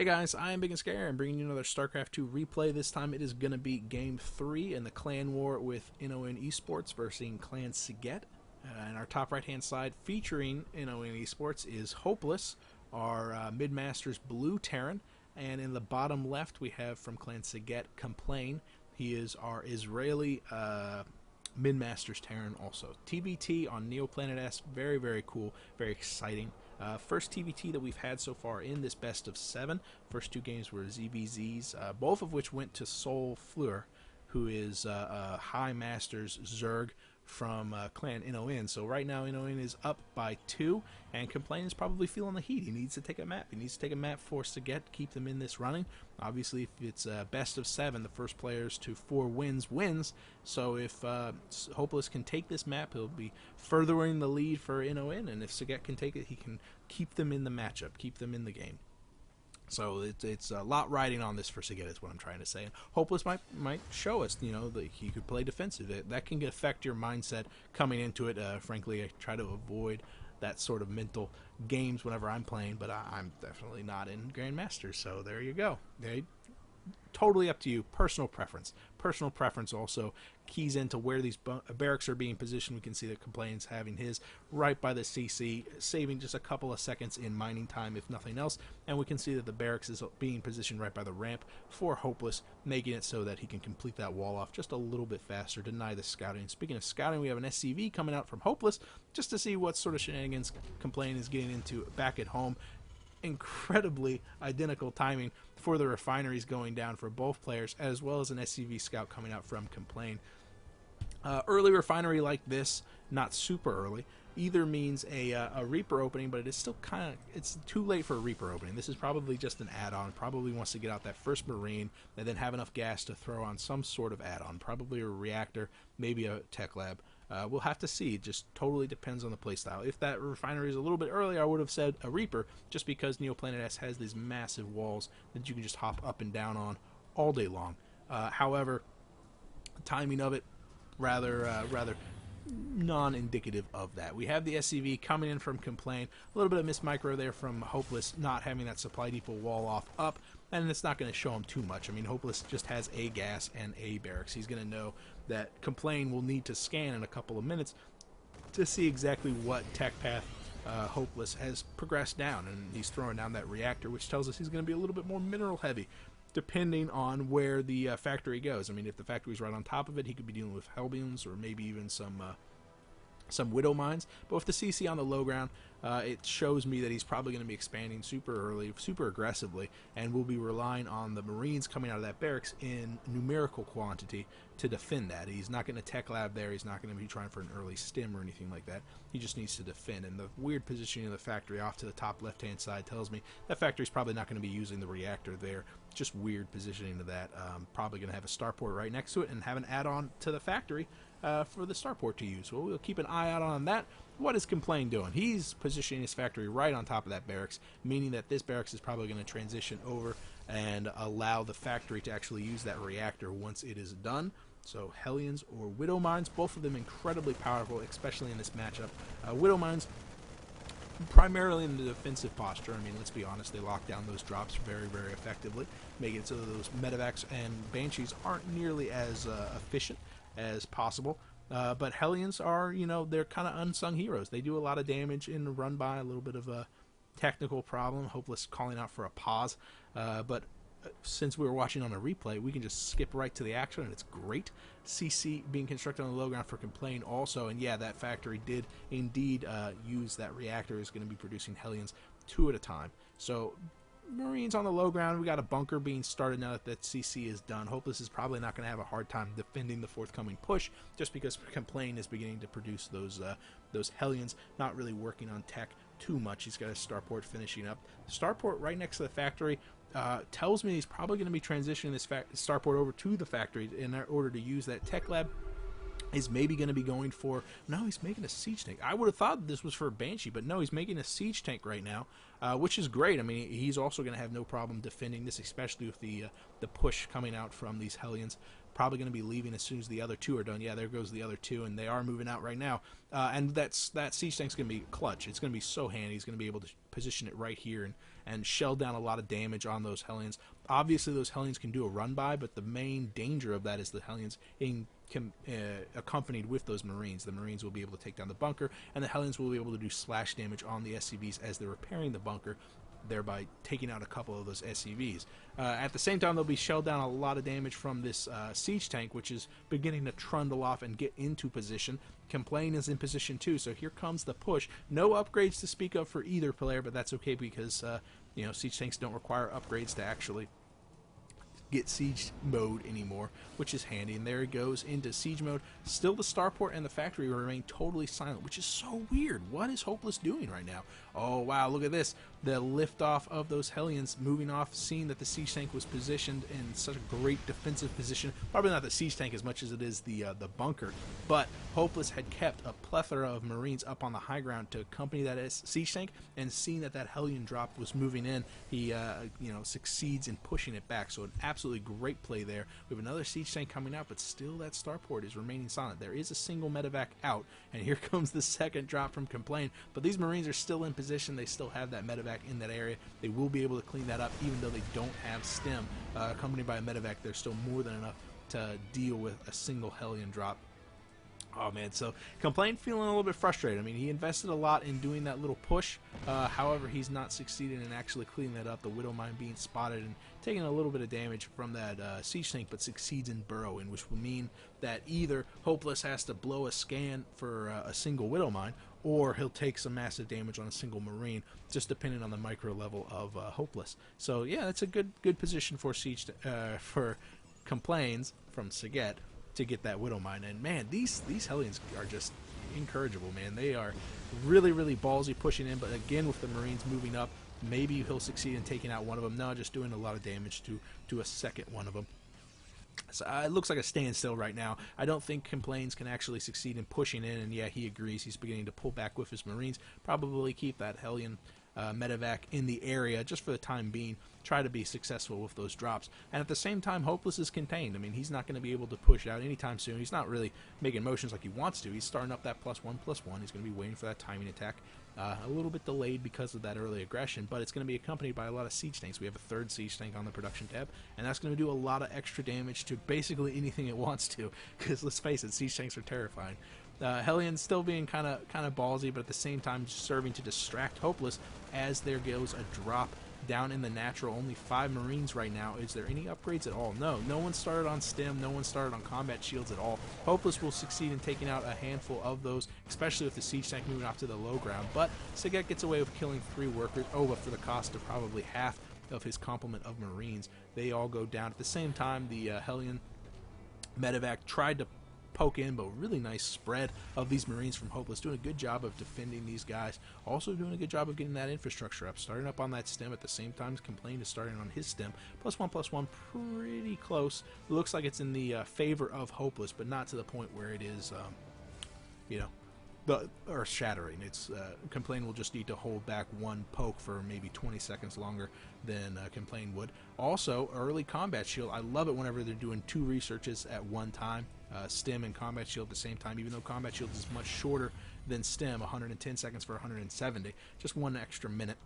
Hey guys, I am Big and Scary. I'm bringing you another StarCraft 2 replay. This time it is going to be Game 3 in the Clan War with NoN-eSports versus Clan Sqeht. And our top right-hand side featuring NoN-eSports is Hopeless, our Mid-Masters Blue Terran. And in the bottom left we have from Clan Sqeht, Complain. He is our Israeli Mid-Masters Terran also. TBT on Neoplanet S, very, very cool, very exciting. First TBT that we've had so far in this best of 7. First two games were ZVZs, both of which went to Sol Fleur, who is High Masters Zerg from Clan NON. So right now NON is up by 2, and Complain is probably feeling the heat. He needs to take a map. He needs to take a map for Sqeht, keep them in this running. Obviously, if it's best of 7, the first players to 4 wins. So if Hopeless can take this map, he'll be furthering the lead for NON, and if Sqeht can take it, he can keep them in the matchup, keep them in the game. So it's a lot riding on this for Sqeht is what I'm trying to say. And Hopeless might show us, that he could play defensive. That can affect your mindset coming into it. Frankly, I try to avoid that sort of mental games whenever I'm playing, but I'm definitely not in Grandmasters, so there you go. Totally up to you. Personal preference. Personal preference also keys into where these barracks are being positioned. We can see that Complain's having his right by the CC, saving just a couple of seconds in mining time, if nothing else. And we can see that the barracks is being positioned right by the ramp for Hopeless, making it so that he can complete that wall off just a little bit faster, deny the scouting. Speaking of scouting, we have an SCV coming out from Hopeless just to see what sort of shenanigans Complain is getting into back at home. Incredibly identical timing for the refineries going down for both players, as well as an SCV scout coming out from Complain. Early refinery like this, not super early, either means a Reaper opening, but it is still it's too late for a Reaper opening. This is probably just an add-on. Probably wants to get out that first Marine and then have enough gas to throw on some sort of add-on, probably a reactor, maybe a tech lab. We'll have to see. It just totally depends on the playstyle. If that refinery is a little bit earlier, I would have said a Reaper, just because Neoplanet S has these massive walls that you can just hop up and down on all day long. However, timing of it, rather non-indicative of that. We have the SCV coming in from Complain. A little bit of miss micro there from Hopeless, not having that supply depot wall off up, and it's not going to show him too much. I mean, Hopeless just has a gas and a barracks. He's going to know that Complain will need to scan in a couple of minutes to see exactly what tech path Hopeless has progressed down, and he's throwing down that reactor, which tells us he's going to be a little bit more mineral heavy, depending on where the factory goes. I mean, if the factory's right on top of it, he could be dealing with Hellbeams or maybe even some Widow Mines. But with the CC on the low ground, it shows me that he's probably going to be expanding super early, super aggressively, and will be relying on the Marines coming out of that barracks in numerical quantity to defend that. He's not going to tech lab there. He's not going to be trying for an early stim or anything like that. He just needs to defend. And the weird positioning of the factory off to the top left-hand side tells me that factory's probably not going to be using the reactor there. Just weird positioning of that. Probably going to have a starport right next to it and have an add-on to the factory for the starport to use. Well, we'll keep an eye out on that. What is Complain doing? He's positioning his factory right on top of that barracks, meaning that this barracks is probably going to transition over and allow the factory to actually use that reactor once it is done. So Hellions or Widow Mines, both of them incredibly powerful, especially in this matchup. Widow Mines primarily in the defensive posture. I mean, let's be honest, they lock down those drops very, very effectively, making it so that those medevacs and Banshees aren't nearly as efficient as possible. But Hellions are, they're kind of unsung heroes. They do a lot of damage in the run by, a little bit of a technical problem. Hopeless calling out for a pause. But since we were watching on a replay, we can just skip right to the action, and it's great. CC being constructed on the low ground for Complain also, and yeah, that factory did indeed use that reactor. Is going to be producing Hellions 2 at a time. So Marines on the low ground. We got a bunker being started now that CC is done. Hopeless is probably not going to have a hard time defending the forthcoming push, just because Complain is beginning to produce those Hellions, not really working on tech too much. He's got a starport finishing up. Starport right next to the factory tells me he's probably going to be transitioning this starport over to the factory in order to use that tech lab. Is maybe going to be going for... No, he's making a siege tank. I would have thought this was for Banshee, but no, he's making a siege tank right now, which is great. I mean, he's also going to have no problem defending this, especially with the push coming out from these Hellions. probably going to be leaving as soon as the other two are done. Yeah, there goes the other two, and they are moving out right now. And that siege tank's going to be clutch. It's going to be so handy. He's going to be able to position it right here and shell down a lot of damage on those Hellions. Obviously, those Hellions can do a run-by, but the main danger of that is the Hellions accompanied with those Marines. The Marines will be able to take down the bunker, and the Hellions will be able to do slash damage on the SCVs as they're repairing the bunker, thereby taking out a couple of those SCVs. At the same time, they'll be shelled down a lot of damage from this siege tank, which is beginning to trundle off and get into position. Complain is in position too, so here comes the push. No upgrades to speak of for either player, but that's okay because siege tanks don't require upgrades to actually get siege mode anymore, which is handy. And there it goes into siege mode. Still, the starport and the factory remain totally silent, which is so weird. What is Hopeless doing right now? Oh wow, look at this. The liftoff of those Hellions moving off, seeing that the siege tank was positioned in such a great defensive position. Probably not the siege tank as much as it is the bunker, but Hopeless had kept a plethora of Marines up on the high ground to accompany that siege tank, and seeing that that Hellion drop was moving in, he succeeds in pushing it back. So an absolutely great play there. We have another siege tank coming out, but still that starport is remaining silent. There is a single medevac out, and here comes the second drop from Complain, but these Marines are still in position. They still have that medevac in that area. They will be able to clean that up, even though they don't have stem. Accompanied by a medevac, there's still more than enough to deal with a single Hellion drop. Oh man, so Complain feeling a little bit frustrated. I mean, he invested a lot in doing that little push. However, he's not succeeding in actually cleaning that up. The Widow Mine being spotted and taking a little bit of damage from that siege tank, but succeeds in burrowing, which will mean that either Hopeless has to blow a scan for a single Widow Mine, or he'll take some massive damage on a single Marine, just depending on the micro level of Hopeless. So yeah, that's a good position for for Complains from Sqeht to get that Widow Mine. And man, these Hellions are just incorrigible, man. They are really, really ballsy pushing in, but again, with the Marines moving up, maybe he'll succeed in taking out one of them. No, just doing a lot of damage to a second one of them. So it looks like a standstill right now. I don't think Complains can actually succeed in pushing in, and yeah, he agrees. He's beginning to pull back with his Marines. Probably keep that Hellion medevac in the area just for the time being. Try to be successful with those drops. And at the same time, Hopeless is contained. I mean, he's not going to be able to push out anytime soon. He's not really making motions like he wants to. He's starting up that +1/+1. He's going to be waiting for that timing attack. A little bit delayed because of that early aggression, but it's going to be accompanied by a lot of siege tanks. We have a third siege tank on the production tab, and that's going to do a lot of extra damage to basically anything it wants to, because let's face it, siege tanks are terrifying. Hellion still being kind of ballsy, but at the same time serving to distract Hopeless as there goes a drop down in the natural. Only 5 Marines right now. Is there any upgrades at all? No. No one started on stem. No one started on combat shields at all. Hopeless will succeed in taking out a handful of those, especially with the siege tank moving off to the low ground. But Sqeht gets away with killing 3 workers. Oh, but for the cost of probably half of his complement of Marines. They all go down. At the same time, the Hellion medevac tried to poke in, but really nice spread of these Marines from Hopeless, doing a good job of defending these guys, also doing a good job of getting that infrastructure up, starting up on that stem at the same time. Complain is starting on his stem. +1/+1, pretty close. It looks like it's in the favor of Hopeless, but not to the point where it is earth shattering. It's Complain will just need to hold back one poke for maybe 20 seconds longer than Complain would. Also, early combat shield. I love it whenever they're doing 2 researches at one time. Stem and combat shield at the same time, even though combat shield is much shorter than stem, 110 seconds for 170, just 1 extra minute.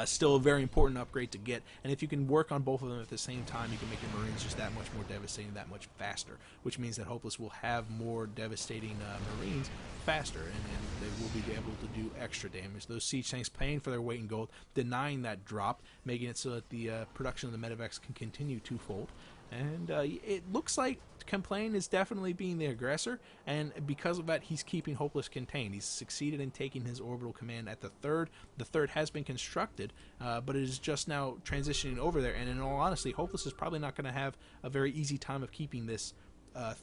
Still a very important upgrade to get, and if you can work on both of them at the same time, you can make your Marines just that much more devastating, that much faster, which means that Hopeless will have more devastating Marines faster, and they will be able to do extra damage. Those siege tanks paying for their weight in gold, denying that drop, making it so that the production of the medevacs can continue twofold. And it looks like Complain is definitely being the aggressor, and because of that, he's keeping Hopeless contained. He's succeeded in taking his orbital command at the third. The third has been constructed, but it is just now transitioning over there, and in all honesty, Hopeless is probably not going to have a very easy time of keeping this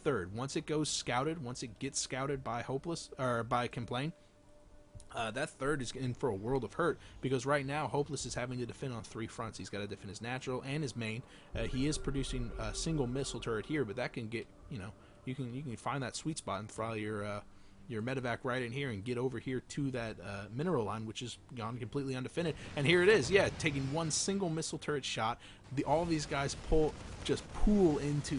third. Once it goes scouted, once it gets scouted by Hopeless, or by Complain, that third is in for a world of hurt, because right now Hopeless is having to defend on 3 fronts. He's got to defend his natural and his main. He is producing a single missile turret here, but that can get, you can find that sweet spot and throw your medevac right in here and get over here to that mineral line, which is gone completely undefended. And here it is, yeah, taking 1 single missile turret shot. All these guys pull just pool into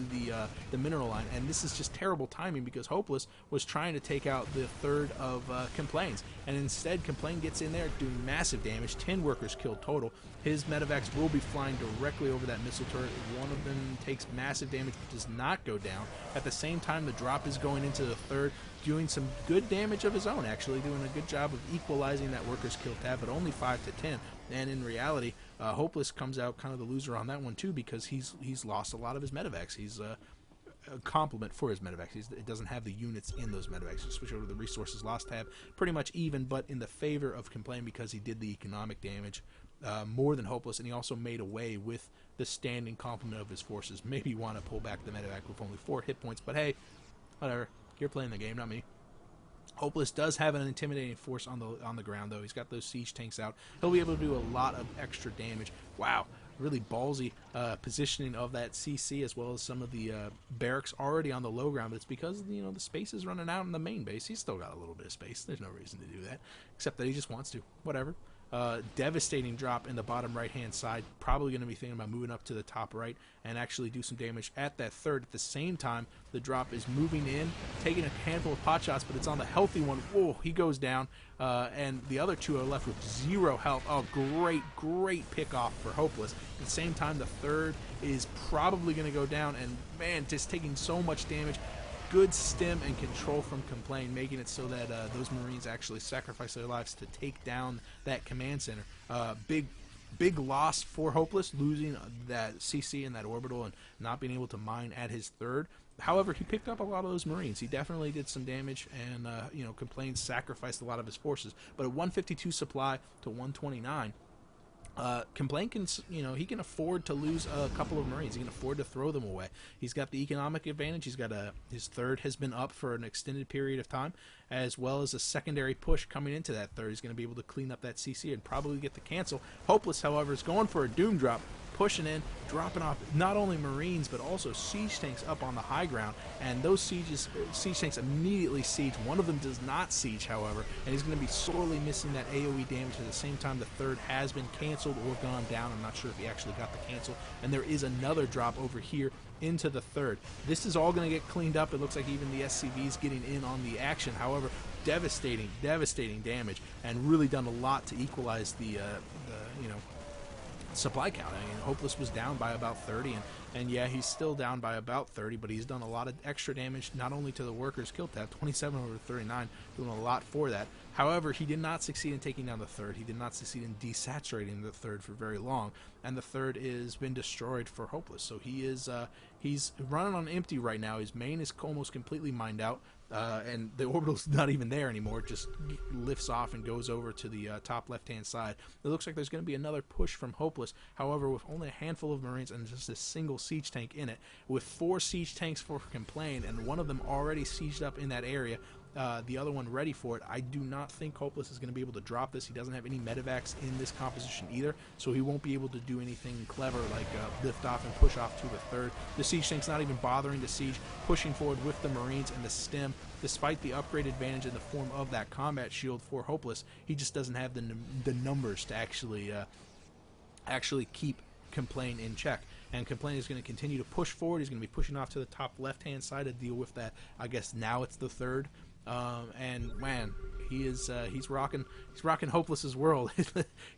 the mineral line, and this is just terrible timing because Hopeless was trying to take out the third of Complain's, and instead Complain gets in there doing massive damage. 10 workers killed total. His medevacs will be flying directly over that missile turret. One of them takes massive damage but does not go down. At the same time, the drop is going into the third, doing some good damage of his own, actually doing a good job of equalizing that workers kill tab, but only 5 to 10. And in reality, Hopeless comes out kind of the loser on that one too, because he's lost a lot of his medevacs. He's a complement for his medevacs. It doesn't have the units in those medevacs. You switch over to the resources lost tab, pretty much even, but in the favor of Complain because he did the economic damage more than Hopeless, and he also made away with the standing complement of his forces. Maybe you want to pull back the medevac with only 4 hit points, but hey, whatever. You're playing the game, not me. Hopeless does have an intimidating force on the ground, though. He's got those siege tanks out. He'll be able to do a lot of extra damage. Wow, really ballsy positioning of that CC, as well as some of the barracks already on the low ground. But it's because, you know, the space is running out in the main base. He's still got a little bit of space. There's no reason to do that, except that he just wants to. Whatever. Devastating drop in the bottom right hand side. Probably going to be thinking about moving up to the top right and actually do some damage at that third. At the same time, the drop is moving in, taking a handful of pot shots, but it's on the healthy one. Whoa, he goes down, and the other two are left with 0 health. Oh, great pick off for Hopeless. At the same time, the third is probably going to go down, and man, just taking so much damage. Good stem and control from Complain, making it so that those Marines actually sacrifice their lives to take down that command center. Big loss for Hopeless, losing that CC and that orbital and not being able to mine at his third. However, he picked up a lot of those Marines. He definitely did some damage, and you know, Complain sacrificed a lot of his forces. But at 152 supply to 129. Complain can, you know, he can afford to lose a couple of Marines. He can afford to throw them away. He's got the economic advantage. He's got his third has been up for an extended period of time, as well as a secondary push coming into that third. He's going to be able to clean up that CC and probably get the cancel. Hopeless, however, is going for a doom drop, pushing in, dropping off not only Marines but also siege tanks up on the high ground, and those siege tanks immediately siege. One of them does not siege, however, and he's going to be sorely missing that AoE damage. At the same time, the third has been canceled or gone down. I'm not sure if he actually got the cancel, and there is another drop over here into the third. This is all going to get cleaned up. It looks like even the SCV is getting in on the action. However, devastating damage, and really done a lot to equalize the you know, supply count. I mean, Hopeless was down by about 30, and yeah, he's still down by about 30, but he's done a lot of extra damage, not only to the workers kill tab, 27 over 39, doing a lot for that. However, he did not succeed in taking down the third. He did not succeed in desaturating the third for very long, and the third has been destroyed for Hopeless. So he is he's running on empty right now. His main is almost completely mined out. And the orbital's not even there anymore. It just lifts off and goes over to the top left-hand side. It looks like there's going to be another push from Hopeless. However, with only a handful of Marines and just a single siege tank in it, with 4 siege tanks for Complain and one of them already sieged up in that area, the other one ready for it, I do not think Hopeless is going to be able to drop this. He doesn't have any medevacs in this composition either, so he won't be able to do anything clever like lift off and push off to the third. The siege tank's not even bothering to siege, pushing forward with the Marines and the stem. Despite the upgrade advantage in the form of that combat shield for Hopeless, he just doesn't have the numbers to actually keep Complain in check. And Complain is going to continue to push forward. He's going to be pushing off to the top left-hand side to deal with that. I guess now it's the third. And man, he's rocking Hopeless's world.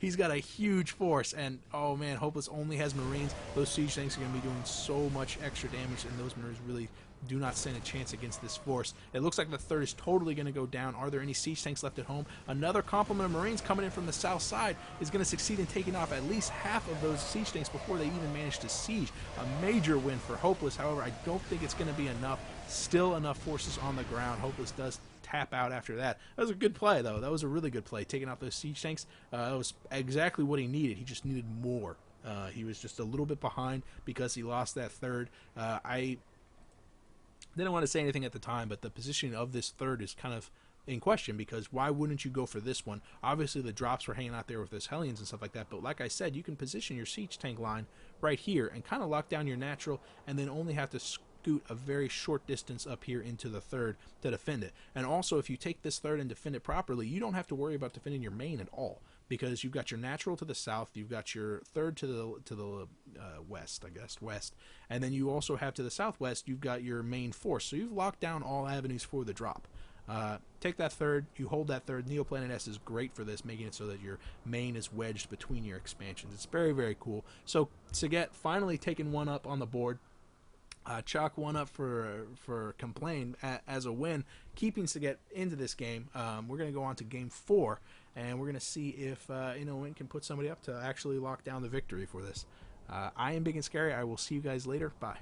He's got a huge force, and oh man, Hopeless only has Marines. Those siege tanks are going to be doing so much extra damage, and those Marines really do not stand a chance against this force. It looks like the third is totally going to go down. Are there any siege tanks left at home? Another complement of Marines coming in from the south side is going to succeed in taking off at least half of those siege tanks before they even manage to siege. A major win for Hopeless. However, I don't think it's going to be enough. Still enough forces on the ground. Hopeless does tap out after that. That was a good play, though. That was a really good play. Taking out those siege tanks, that was exactly what he needed. He just needed more. He was just a little bit behind because he lost that third. I didn't want to say anything at the time, but the positioning of this third is kind of in question, because why wouldn't you go for this one? Obviously, the drops were hanging out there with those Hellions and stuff like that, but like I said, you can position your siege tank line right here and kind of lock down your natural, and then only have to scoot a very short distance up here into the third to defend it. And also, if you take this third and defend it properly, you don't have to worry about defending your main at all. because you've got your natural to the south, you've got your third to the west, I guess, west, and then you also have to the southwest, you've got your main force. So you've locked down all avenues for the drop. Take that third, you hold that third. Neoplanet S is great for this, making it so that your main is wedged between your expansions. It's very, very cool. So Sqeht finally taking one up on the board. Chalk one up for Complain as a win, keeping Sqeht into this game. We're going to go on to game 4, and we're going to see if NoN can put somebody up to actually lock down the victory for this. I am Big and Scary. I will see you guys later. Bye.